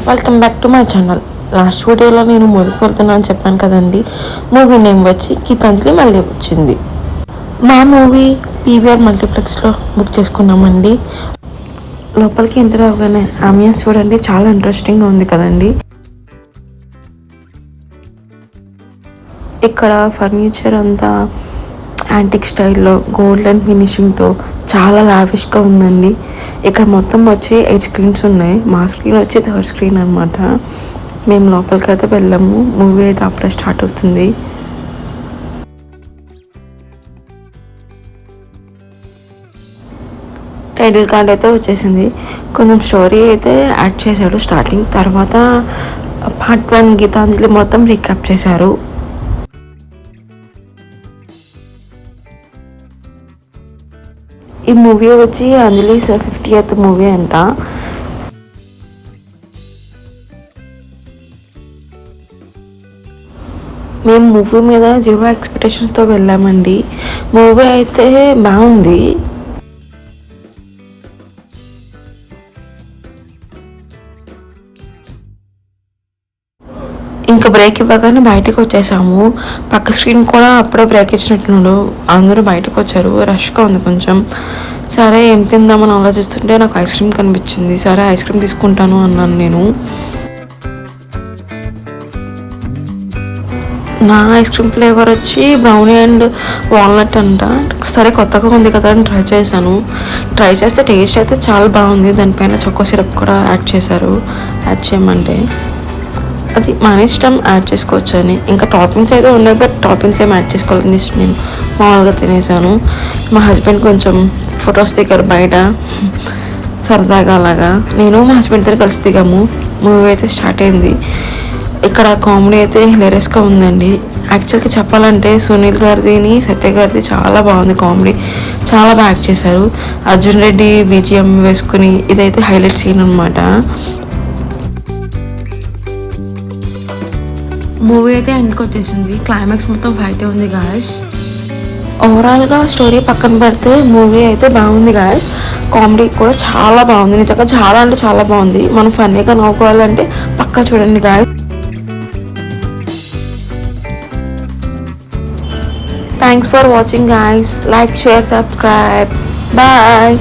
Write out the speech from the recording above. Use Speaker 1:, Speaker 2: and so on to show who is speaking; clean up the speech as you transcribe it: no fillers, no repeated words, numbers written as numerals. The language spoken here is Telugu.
Speaker 1: Welcome back to my channel. Last వీడియోలో నేను మూవీకి వెళ్తున్నాను చెప్పాను కదండి. మూవీ నేమ్ వచ్చి గీతాంజలి మళ్ళీ వచ్చింది. మా మూవీ పీవీఆర్ మల్టీప్లెక్స్లో బుక్ చేసుకున్నామండి. లోపలికి ఎంటర్ అవ్వగానే ఆంబియన్స్ చూడండి, చాలా ఇంట్రెస్టింగ్గా ఉంది కదండి. ఇక్కడ ఫర్నిచర్ అంతా యాంటిక్ స్టైల్లో గోల్డెన్ ఫినిషింగ్తో చాలా లావిష్గా ఉందండి. ఇక్కడ మొత్తం వచ్చి 8 స్క్రీన్స్ ఉన్నాయి. మా స్క్రీన్ వచ్చి 3rd స్క్రీన్ అనమాట. మేము లోపలికి అయితే వెళ్ళాము. మూవీ అయితే అప్పుడే స్టార్ట్ అవుతుంది. టైటిల్ కార్డ్ అయితే వచ్చేసింది. కొంచెం స్టోరీ అయితే యాడ్ చేశాడు స్టార్టింగ్. తర్వాత పార్ట్ 1 గీతాంజలి మొత్తం రీక్యాప్ చేశారు. ఈ మూవీ వచ్చి అంజలి 50th మూవీ అంట. మేము మూవీ మీద 0 ఎక్స్పెక్టేషన్స్తో వెళ్ళామండి. మూవీ అయితే బాగుంది. ఇంకా బ్రేక్ ఇవ్వగానే బయటకు వచ్చేసాము. పక్క స్క్రీన్ కూడా అప్పుడే బ్రేక్ ఇచ్చినట్టున్నాడు. అందరూ బయటకు వచ్చారు. రష్గా ఉంది కొంచెం. సరే ఏం తిందామని ఆలోచిస్తుంటే నాకు ఐస్ క్రీమ్ కనిపించింది. సరే ఐస్ క్రీమ్ తీసుకుంటాను అన్నాను నేను. నా ఐస్ క్రీమ్ ఫ్లేవర్ వచ్చి బ్రౌనీ అండ్ వాల్నట్ అంట. సరే కొత్తగా ఉంది కదా అని ట్రై చేశాను. ట్రై చేస్తే టేస్ట్ అయితే చాలా బాగుంది. దానిపైన చొక్కో సిరప్ కూడా యాడ్ చేశారు. యాడ్ చేయమంటే అది మన ఇష్టం, యాడ్ చేసుకోవచ్చు అని. ఇంకా టాపింగ్స్ అయితే ఉన్నాయి, బట్ టాపింగ్స్ ఏం యాడ్ చేసుకోవాలని ఇష్టం. నేను మామూలుగా తినేసాను. మా హస్బెండ్ కొంచెం ఫొటోస్ దిగారు బయట సరదాగా. అలాగా నేను మా హస్బెండ్ దగ్గర కలిసి దిగాము. మూవీ అయితే స్టార్ట్ అయింది. ఇక్కడ కామెడీ అయితే హిలేరియస్గా ఉందండి. యాక్చువల్గా చెప్పాలంటే సునీల్ గారిది సత్య గారిది చాలా బాగుంది. కామెడీ చాలా బాగా యాక్ట్ చేశారు. అర్జున్ రెడ్డి బీజిఎం వేసుకుని ఇదైతే హైలైట్ సీన్ అనమాట. మూవీ అయితే ఎండ్కి వచ్చేసింది. క్లైమాక్స్ మొత్తం ఫైటే ఉంది గాయస్. ఓవరాల్గా స్టోరీ పక్కన పెడితే మూవీ అయితే బాగుంది గాయస్. కామెడీ కూడా చాలా బాగుంది. నిజంగా చాలా అంటే చాలా బాగుంది. మనం ఫన్నీగా నవ్వుకోవాలంటే పక్కా చూడండి guys. Thanks for watching guys. Like, share, subscribe. Bye.